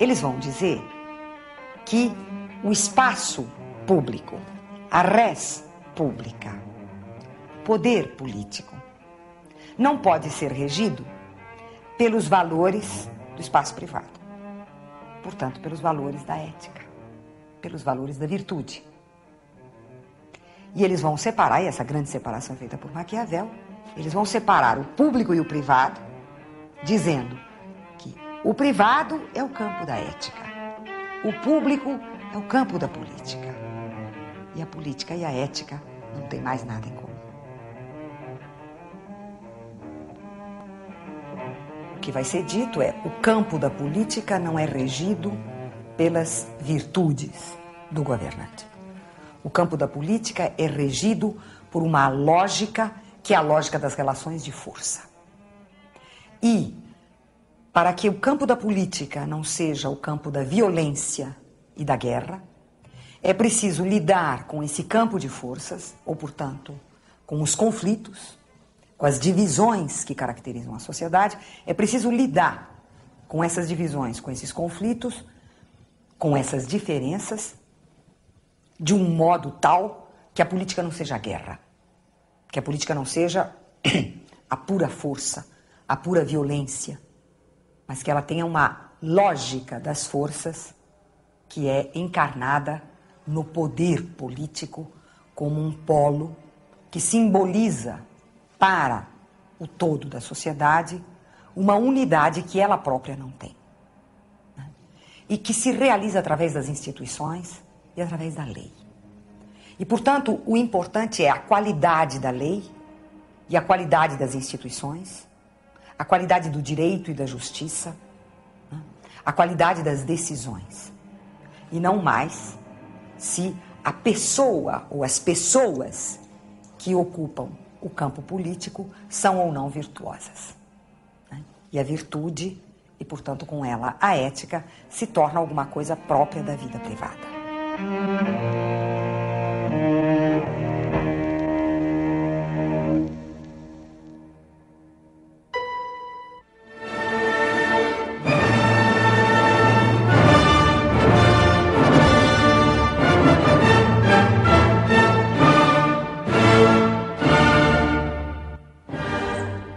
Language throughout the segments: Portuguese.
Eles vão dizer que o espaço público, a res pública, poder político, não pode ser regido pelos valores do espaço privado. Portanto, pelos valores da ética, pelos valores da virtude. E eles vão separar, e essa grande separação é feita por Maquiavel, eles vão separar o público e o privado, dizendo que o privado é o campo da ética, o público é o campo da política. E a política e a ética não têm mais nada em comum. O que vai ser dito é: o campo da política não é regido pelas virtudes do governante. O campo da política é regido por uma lógica que é a lógica das relações de força. E, para que o campo da política não seja o campo da violência e da guerra, é preciso lidar com esse campo de forças, ou, portanto, com os conflitos, com as divisões que caracterizam a sociedade. É preciso lidar com essas divisões, com esses conflitos, com essas diferenças, de um modo tal que a política não seja a guerra, que a política não seja a pura força, a pura violência, mas que ela tenha uma lógica das forças que é encarnada no poder político como um polo que simboliza para o todo da sociedade uma unidade que ela própria não tem, né? E que se realiza através das instituições e através da lei. E, portanto, o importante é a qualidade da lei e a qualidade das instituições, a qualidade do direito e da justiça, né? A qualidade das decisões. E não mais se a pessoa ou as pessoas que ocupam o campo político são ou não virtuosas, né? E a virtude, e portanto com ela a ética, se torna alguma coisa própria da vida privada.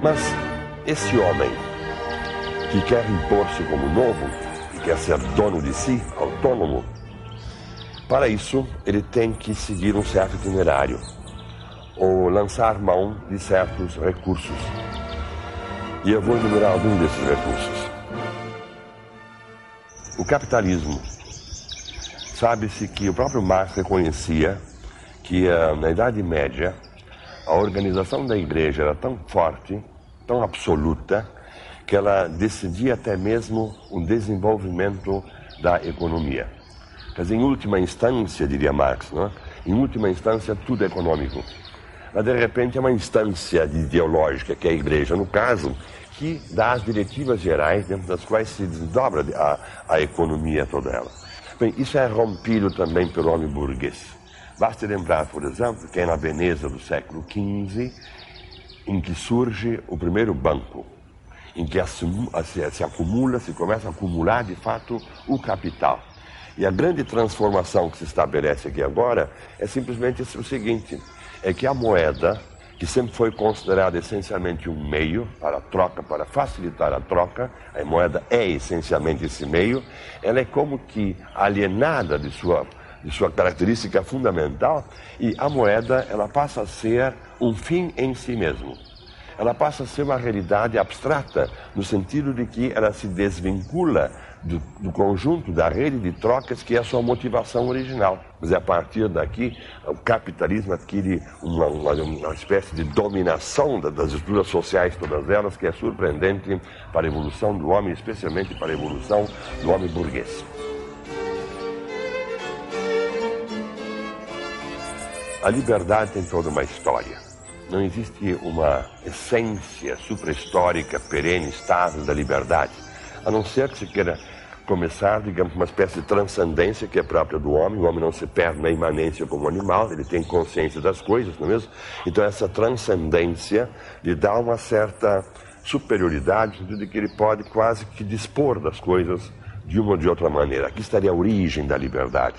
Mas esse homem que quer impor-se como novo, que quer ser dono de si, autônomo, para isso ele tem que seguir um certo itinerário ou lançar mão de certos recursos. E eu vou enumerar alguns desses recursos. O capitalismo. Sabe-se que o próprio Marx reconhecia que na Idade Média a organização da igreja era tão forte, tão absoluta, que ela decidia até mesmo o desenvolvimento da economia. Quer dizer, em última instância, diria Marx, não é? Em última instância, tudo é econômico. Mas, de repente, é uma instância ideológica, que é a igreja, no caso, que dá as diretivas gerais dentro das quais se desdobra a economia toda ela. Bem, isso é rompido também pelo homem burguês. Basta lembrar, por exemplo, que é na Veneza do século XV, em que surge o primeiro banco, em que se começa a acumular, de fato, o capital. E a grande transformação que se estabelece aqui agora é simplesmente o seguinte, é que a moeda, que sempre foi considerada essencialmente um meio para a troca, para facilitar a troca, a moeda é essencialmente esse meio, ela é como que alienada de sua característica fundamental, e a moeda ela passa a ser um fim em si mesmo. Ela passa a ser uma realidade abstrata, no sentido de que ela se desvincula do conjunto da rede de trocas que é a sua motivação original. Mas a partir daqui, o capitalismo adquire uma espécie de dominação das estruturas sociais, todas elas, que é surpreendente para a evolução do homem, especialmente para a evolução do homem burguês. A liberdade tem toda uma história. Não existe uma essência supra-histórica, perene, estável da liberdade, a não ser que se queira começar, digamos, uma espécie de transcendência que é própria do homem. O homem não se perde na imanência como animal, ele tem consciência das coisas, não é mesmo? Então essa transcendência lhe dá uma certa superioridade, no sentido de que ele pode quase que dispor das coisas de uma ou de outra maneira. Aqui estaria a origem da liberdade.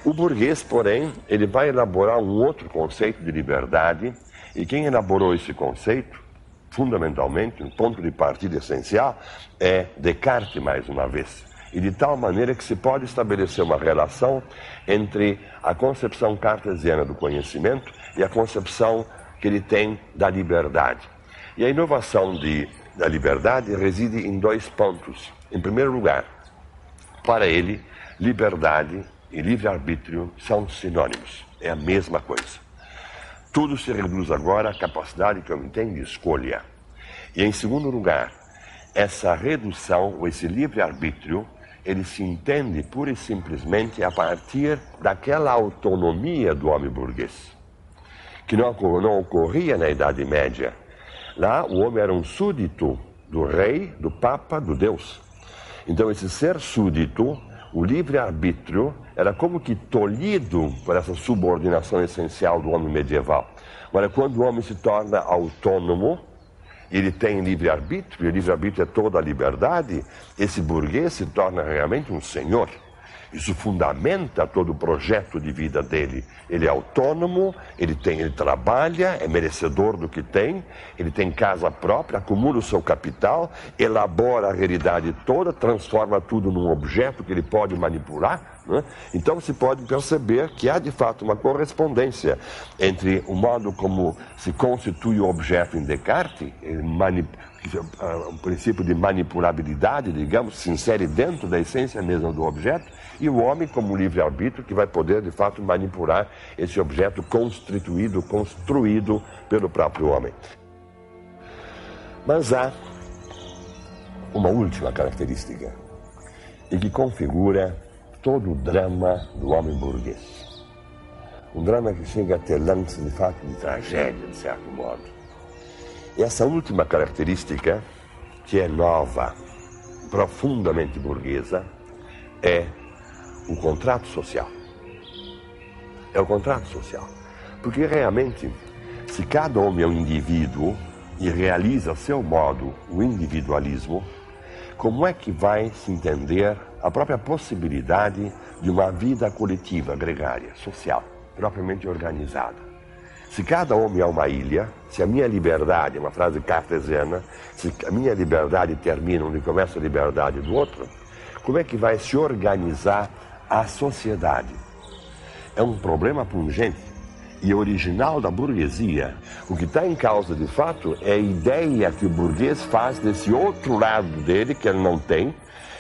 O burguês, porém, ele vai elaborar um outro conceito de liberdade, e quem elaborou esse conceito, fundamentalmente, um ponto de partida essencial, é Descartes, mais uma vez. E de tal maneira que se pode estabelecer uma relação entre a concepção cartesiana do conhecimento e a concepção que ele tem da liberdade. E a inovação da liberdade reside em dois pontos. Em primeiro lugar, para ele, liberdade e livre-arbítrio são sinônimos, é a mesma coisa. Tudo se reduz agora à capacidade que o homem tem de escolha. E em segundo lugar, essa redução, ou esse livre-arbítrio, ele se entende pura e simplesmente a partir daquela autonomia do homem burguês, que não ocorria na Idade Média. Lá o homem era um súdito do rei, do papa, do Deus. Então esse ser súdito, o livre-arbítrio, era como que tolhido por essa subordinação essencial do homem medieval. Agora, quando o homem se torna autônomo, ele tem livre-arbítrio, e livre-arbítrio é toda a liberdade, esse burguês se torna realmente um senhor. Isso fundamenta todo o projeto de vida dele. Ele é autônomo, ele trabalha, é merecedor do que tem, ele tem casa própria, acumula o seu capital, elabora a realidade toda, transforma tudo num objeto que ele pode manipular, né? Então se pode perceber que há de fato uma correspondência entre o modo como se constitui o objeto em Descartes, o princípio de manipulabilidade, digamos, se insere dentro da essência mesma do objeto, e o homem como livre-arbítrio que vai poder, de fato, manipular esse objeto construído pelo próprio homem. Mas há uma última característica, e que configura todo o drama do homem burguês. Um drama que chega a ter lance, de fato, de tragédia, de certo modo. E essa última característica, que é nova, profundamente burguesa, é o contrato social. É o contrato social. Porque realmente, se cada homem é um indivíduo e realiza a seu modo o individualismo, como é que vai se entender a própria possibilidade de uma vida coletiva, gregária, social, propriamente organizada? Se cada homem é uma ilha, se a minha liberdade, é uma frase cartesiana, se a minha liberdade termina onde começa a liberdade do outro, como é que vai se organizar a sociedade? É um problema pungente e original da burguesia. O que está em causa, de fato, é a ideia que o burguês faz desse outro lado dele, que ele não tem,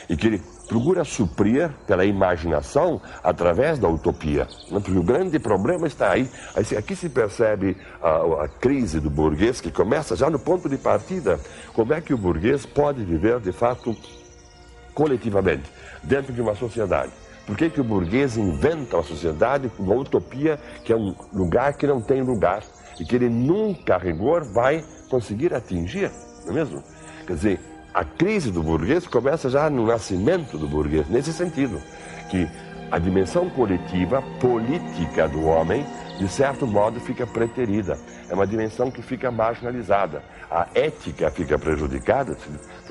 e que ele procura suprir pela imaginação através da utopia. Porque o grande problema está aí. Aqui se percebe a crise do burguês, que começa já no ponto de partida. Como é que o burguês pode viver, de fato, coletivamente, dentro de uma sociedade? Por que o burguês inventa uma sociedade, uma utopia, que é um lugar que não tem lugar e que ele nunca, a rigor, vai conseguir atingir, não é mesmo? Quer dizer, a crise do burguês começa já no nascimento do burguês, nesse sentido, que a dimensão coletiva, política do homem, de certo modo, fica preterida. É uma dimensão que fica marginalizada. A ética fica prejudicada,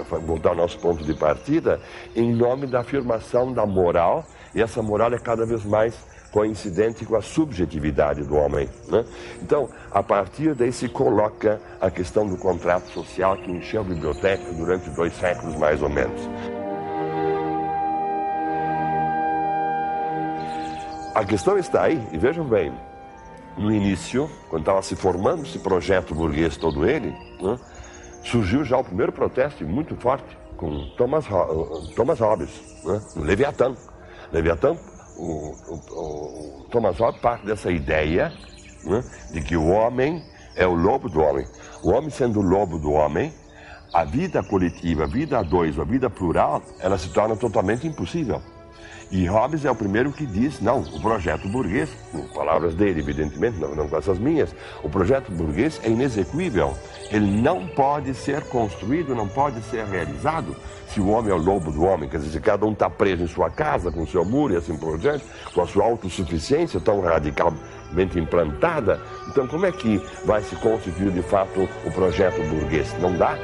para voltar ao nosso ponto de partida, em nome da afirmação da moral, e essa moral é cada vez mais coincidente com a subjetividade do homem, né? Então, a partir daí se coloca a questão do contrato social que encheu a biblioteca durante 2 séculos, mais ou menos. A questão está aí, e vejam bem, no início, quando estava se formando esse projeto burguês todo ele, né, surgiu já o primeiro protesto muito forte com Thomas Hobbes, né, no Leviatã. O Thomas Hobbes parte dessa ideia, né, de que o homem é o lobo do homem. O homem sendo o lobo do homem, a vida coletiva, a vida a dois, a vida plural, ela se torna totalmente impossível. E Hobbes é o primeiro que diz, não, o projeto burguês, com palavras dele, evidentemente, não com essas minhas, o projeto burguês é inexequível. Ele não pode ser construído, não pode ser realizado se o homem é o lobo do homem. Quer dizer, se cada um está preso em sua casa, com seu muro e assim por diante, com a sua autossuficiência tão radicalmente implantada, então como é que vai se constituir de fato o projeto burguês? Não dá?